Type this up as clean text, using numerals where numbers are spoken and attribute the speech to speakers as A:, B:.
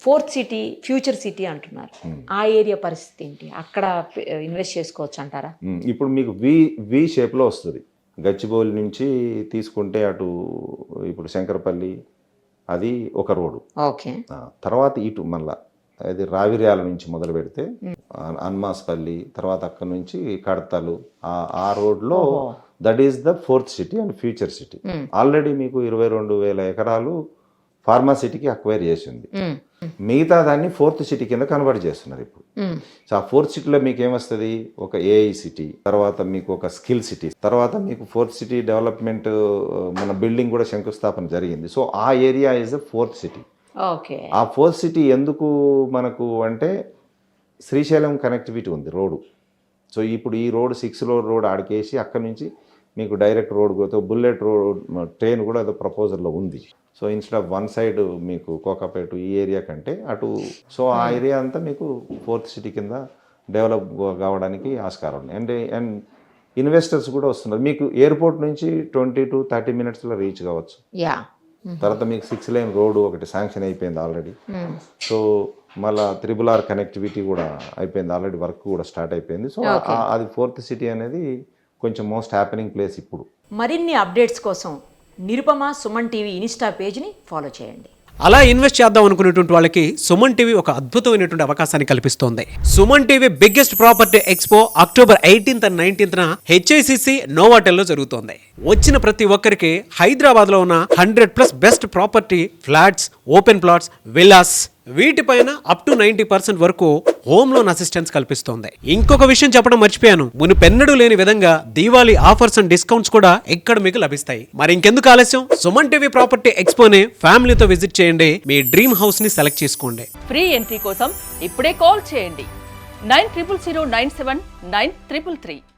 A: Fourth city future city అంటున్నారు. ఆ area పరిస్థితి ఏంటి? అక్కడ ఇన్వెస్ట్ చేసుకోవచ్చు అంటారా?
B: ఇప్పుడు మీకు వి షేప్లో వస్తుంది. గచ్చిబౌలి నుంచి తీసుకుంటే అటు ఇప్పుడు శంకరపల్లి అది ఒక రోడ్డు.
A: ఓకే.
B: తర్వాత ఇటు మళ్ళా అది రావిర్యాల నుంచి మొదలు పెడితే అన్మాస్పల్లి, తర్వాత అక్కడ నుంచి కడతలు, ఆ రోడ్లో that is the fourth city and future city. Already మీకు 22,000 ఎకరాలు ఫార్మా సిటీకి అక్వైర్ చేసింది. మిగతా దాన్ని ఫోర్త్ సిటీ కింద కన్వర్ట్ చేస్తున్నారు ఇప్పుడు. సో ఆ ఫోర్త్ సిటీలో మీకు ఏమొస్తుంది, ఒక ఏఐ సిటీ, తర్వాత మీకు ఒక స్కిల్ సిటీ, తర్వాత మీకు ఫోర్త్ సిటీ డెవలప్మెంట్ మన బిల్డింగ్ కూడా శంకుస్థాపన జరిగింది. సో ఆ area is the fourth city.
A: Okay.
B: ఆ ఫోర్త్ సిటీ ఎందుకు మనకు అంటే శ్రీశైలం కనెక్టివిటీ ఉంది రోడ్డు. సో ఇప్పుడు ఈ రోడ్ 6 రోడ్ ఆడికేసి అక్కడ నుంచి మీకు డైరెక్ట్ రోడ్ పోతే బుల్లెట్ రోడ్ ట్రైన్ కూడా అదో ప్రపోజల్లో ఉంది. So instead of one side మీకు కోకాపేట ఈ ఏరియా కంటే అటు, సో ఆ ఏరియా అంతా మీకు ఫోర్త్ సిటీ కింద డెవలప్ కావడానికి ఆస్కారం ఉంది. అండ్ ఇన్వెస్టర్స్ కూడా వస్తున్నారు. మీకు ఎయిర్పోర్ట్ నుంచి 20 to 30 minutesలో రీచ్ కావచ్చు. తర్వాత మీకు 6 lane రోడ్డు ఒకటి శాంక్షన్ అయిపోయింది ఆల్రెడీ. సో మళ్ళీ RRR కనెక్టివిటీ కూడా అయిపోయింది ఆల్రెడీ, వర్క్ కూడా స్టార్ట్ అయిపోయింది. సో అది ఫోర్త్ సిటీ అనేది కొంచెం మోస్ట్ హ్యాపెనింగ్ ప్లేస్ ఇప్పుడు.
A: మరిన్ని అప్డేట్స్ కోసం నిరుపమ సుమన్ టీవీ ఇన్స్టా పేజ్ని ఫాలో చేయండి.
C: అలా ఇన్వెస్ట్ చేద్దాం అనుకునేటువంటి వాళ్ళకి సుమన్ టీవీ ఒక అద్భుతమైనటువంటి అవకాశాన్ని కల్పిస్తోంది. Suman TV biggest property expo October 18th and 19th HICC నోవాటెల్లో జరుగుతోంది. వచ్చిన ప్రతి ఒక్కరికి హైదరాబాద్ లో ఉన్న 100+ best property flats, open plots, villas వీటిపైన అప్ టు 90% వరకు హోమ్ లోన్ అసిస్టెన్స్ కల్పిస్తోంది. ఇంకొక విషయం చెప్పడం మర్చిపోయాను, మునుపెన్నడూ లేని విధంగా దీవాళీ ఆఫర్స్ అండ్ డిస్కౌంట్స్ కూడా ఇక్కడ మీకు లభిస్తాయి. మరి ఇంకెందుకు ఆలస్యం, సుమన్ టీవీ ప్రాపర్టీ ఎక్స్పోని ఫ్యామిలీతో విజిట్ చేయండి. మీ డ్రీమ్ హౌస్ ని సెలెక్ట్ చేసుకోండి.
D: ఫ్రీ ఎంట్రీ కోసం ఇప్పుడే కాల్ చేయండి 9000979333.